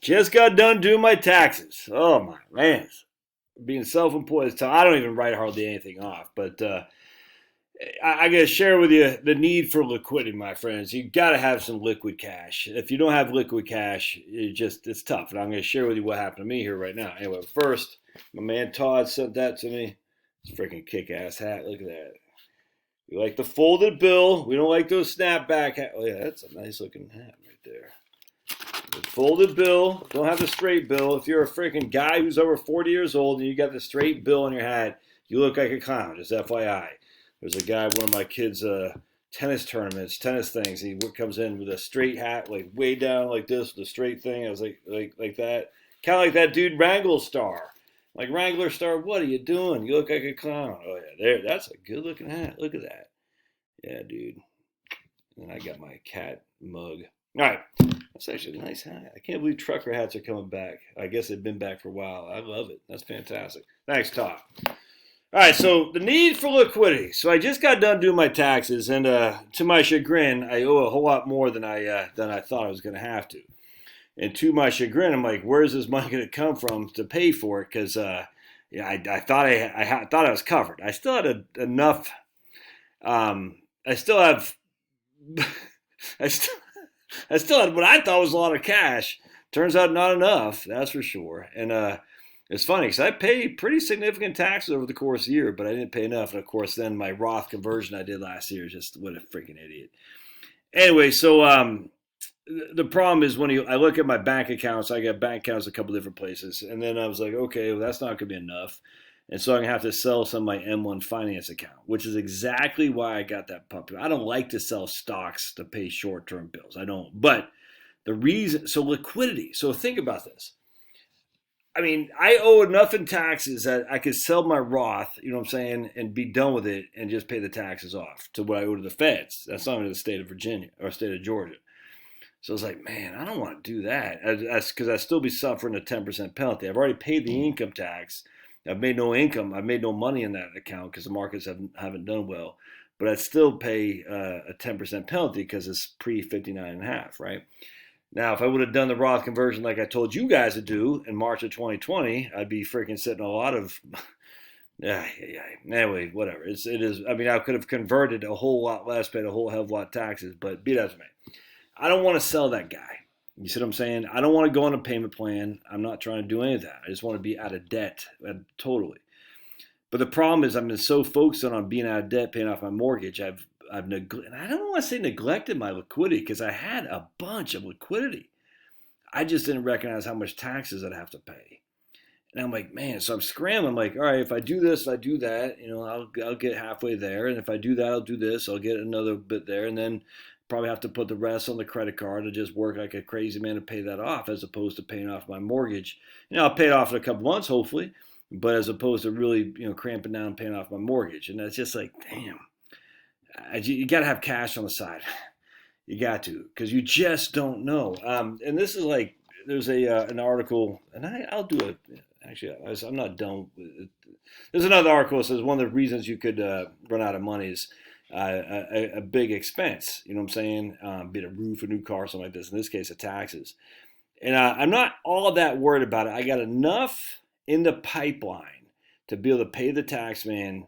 Just got done doing my taxes. Oh my man, being self-employed is tough. I don't even write hardly anything off, but I got to share with you the need for liquidity, my friends. You got to have some liquid cash. If you don't have liquid cash, it's tough. And I'm going to share with you what happened to me here right now. Anyway, first, my man Todd sent that to me. It's a freaking kick-ass hat. Look at that. We like the folded bill. We don't like those snapback hats. Oh yeah, that's a nice looking hat right there. The folded bill. Don't have the straight bill. If you're a freaking guy who's over 40 years old and you got the straight bill on your hat, you look like a clown. Just FYI. There's a guy at one of my kids' tennis tournaments, tennis things. He comes in with a straight hat, like way down like this, with a straight thing. I was like that, kind of like that dude Wrangler Star. Like Wrangler Star, what are you doing? You look like a clown. Oh yeah, there. That's a good looking hat. Look at that. Yeah, dude. And I got my cat mug. All right, that's actually a nice hat. I can't believe trucker hats are coming back. I guess they've been back for a while. I love it. That's fantastic. Thanks, Todd. All right, so the need for liquidity. So I just got done doing my taxes, and to my chagrin, I owe a whole lot more than I thought I was going to have to. And to my chagrin, I'm like, where's this money going to come from to pay for it? Because yeah, I thought I thought I was covered. I still had enough. I still have. I still I still had what I thought was a lot of cash. Turns out not enough, that's for sure. And it's funny because I paid pretty significant taxes over the course of the year, but I didn't pay enough. And of course, then my Roth conversion I did last year is just what a freaking idiot. Anyway, so the problem is when I look at my bank accounts, I got bank accounts a couple different places, and then I was like, okay, well that's not going to be enough, and so I'm gonna have to sell some of my M1 finance account, which is exactly why I got that puppy. I don't like to sell stocks to pay short-term bills. I don't, but the reason, so liquidity. So think about this. I mean, I owe enough in taxes that I could sell my Roth, you know what I'm saying, and be done with it and just pay the taxes off to what I owe to the feds. That's not even the state of Virginia or state of Georgia. So I was like, man, I don't want to do that. That's because I'd still be suffering a 10% penalty. I've already paid the income tax. I've made no income. I've made no money in that account because the markets haven't done well. But I'd still pay a 10% penalty because it's pre 59.5, right? Now, if I would have done the Roth conversion like I told you guys to do in March of 2020, I'd be freaking sitting a lot of. Anyway, whatever. It is. I mean, I could have converted a whole lot less, paid a whole hell of a lot of taxes, but be that as it may. I don't want to sell that guy. You see what I'm saying? I don't want to go on a payment plan. I'm not trying to do any of that. I just want to be out of debt totally. But the problem is I've been so focused on being out of debt, paying off my mortgage. And I don't want to say neglected my liquidity because I had a bunch of liquidity. I just didn't recognize how much taxes I'd have to pay. And I'm like, man, so I'm scrambling. I'm like, all right, if I do this, if I do that, I'll get halfway there. And if I do that, I'll do this. I'll get another bit there. And then probably have to put the rest on the credit card and just work like a crazy man to pay that off as opposed to paying off my mortgage. I'll pay it off in a couple months, hopefully, but as opposed to really, cramping down and paying off my mortgage. And that's just like, damn, you got to have cash on the side. You got to, because you just don't know. And this is like, there's an article, and I'll do it. Actually, I'm not done with it. There's another article that says one of the reasons you could run out of money is a big expense, you know what I'm saying? Be it a roof, a new car, something like this. In this case, a taxes. And I'm not all that worried about it. I got enough in the pipeline to be able to pay the tax man.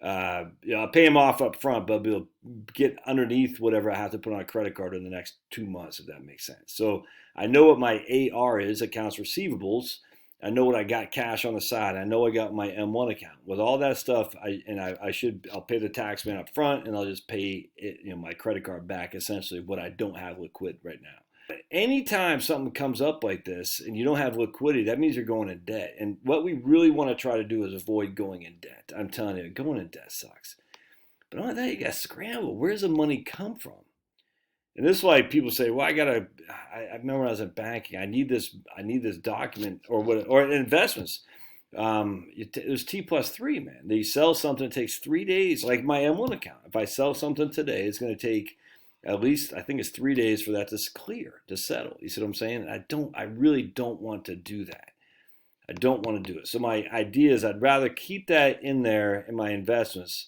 I'll pay him off up front, but I'll be able to get underneath whatever I have to put on a credit card in the next 2 months, if that makes sense. So I know what my AR is, accounts receivables. I know what I got cash on the side. I know I got my M1 account. With all that stuff, I'll pay the tax man up front, and I'll just pay my credit card back, essentially what I don't have liquid right now. But anytime something comes up like this and you don't have liquidity, that means you're going in debt. And what we really want to try to do is avoid going in debt. I'm telling you, going in debt sucks. But on that, you got to scramble. Where's the money come from? And this is why people say, well, I remember when I was in banking, I need this document or investments. It was T+3, man. They sell something, it takes 3 days, like my M1 account. If I sell something today, it's going to take at least, I think it's 3 days for that to clear, to settle. You see what I'm saying? I really don't want to do that. I don't want to do it. So my idea is I'd rather keep that in there in my investments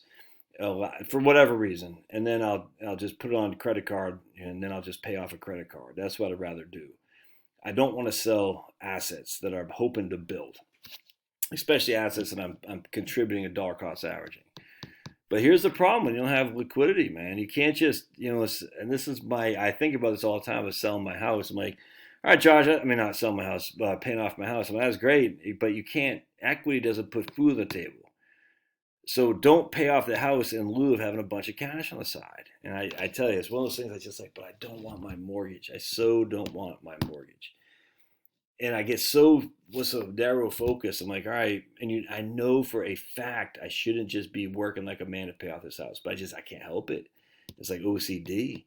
for whatever reason, and then I'll just put it on a credit card, and then I'll just pay off a credit card. That's what I'd rather do. I don't want to sell assets that I'm hoping to build, especially assets that I'm contributing a dollar cost averaging. But here's the problem when you don't have liquidity, man. You can't just, and this is I think about this all the time with selling my house. I'm like, all right, Josh, I mean, not selling my house, paying off my house. I mean, that's great, but you can't, equity doesn't put food on the table. So don't pay off the house in lieu of having a bunch of cash on the side. And I tell you, it's one of those things I just like, but I don't want my mortgage. I so don't want my mortgage. And I get so narrow focus. I'm like, all right, and I know for a fact I shouldn't just be working like a man to pay off this house, but I can't help it. It's like OCD.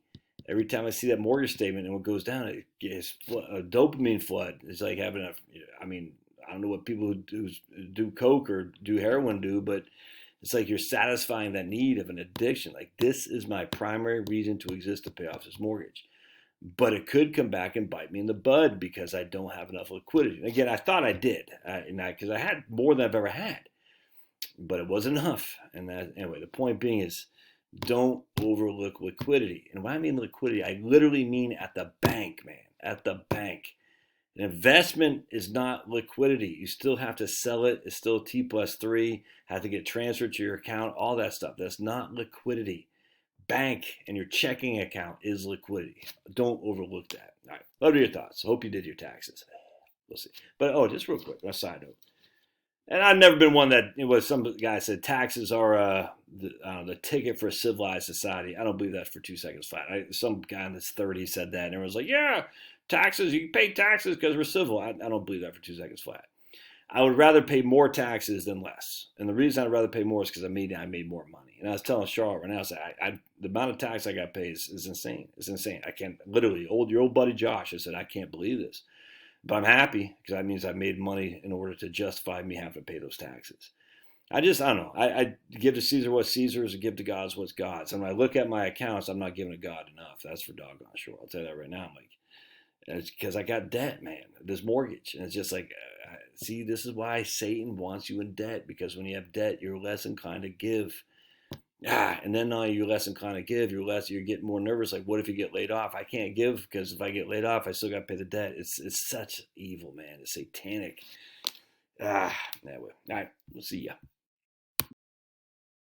Every time I see that mortgage statement and what goes down, it gets a dopamine flood. It's like having I don't know what people who do coke or do heroin do, but it's like you're satisfying that need of an addiction. Like, this is my primary reason to exist, to pay off this mortgage. But it could come back and bite me in the bud because I don't have enough liquidity. And again, I thought I did, because I had more than I've ever had, but it wasn't enough. And anyway, the point being is, don't overlook liquidity. And when I mean liquidity, I literally mean at the bank, man, at the bank. An investment is not liquidity. You still have to sell it. It's still T+3, have to get transferred to your account, all that stuff. That's not liquidity. Bank and your checking account is liquidity. Don't overlook that. All right. Love to your thoughts. Hope you did your taxes. We'll see. But, just real quick, a side note. And I've never been one that, some guy said taxes are the ticket for a civilized society. I don't believe that for 2 seconds flat. Some guy in his 30s said that, and everyone's like, yeah, taxes, you can pay taxes because we're civil. I don't believe that for 2 seconds flat. I would rather pay more taxes than less. And the reason I'd rather pay more is because I made more money. And I was telling Charlotte right now, the amount of tax I got to pay is insane. It's insane. I can't, literally, your old buddy Josh, I said, I can't believe this. But I'm happy because that means I've made money in order to justify me having to pay those taxes. I don't know. I give to Caesar what's Caesar's and give to God what's God's. And when I look at my accounts, I'm not giving to God enough. That's for doggone sure. I'll tell you that right now. I'm like, it's because I got debt, man. This mortgage. And it's just like, see, this is why Satan wants you in debt. Because when you have debt, you're less inclined to give. And then you're less inclined to give. You're getting more nervous. Like, what if you get laid off? I can't give because if I get laid off, I still got to pay the debt. It's such evil, man. It's satanic. Anyway. All right. We'll see ya.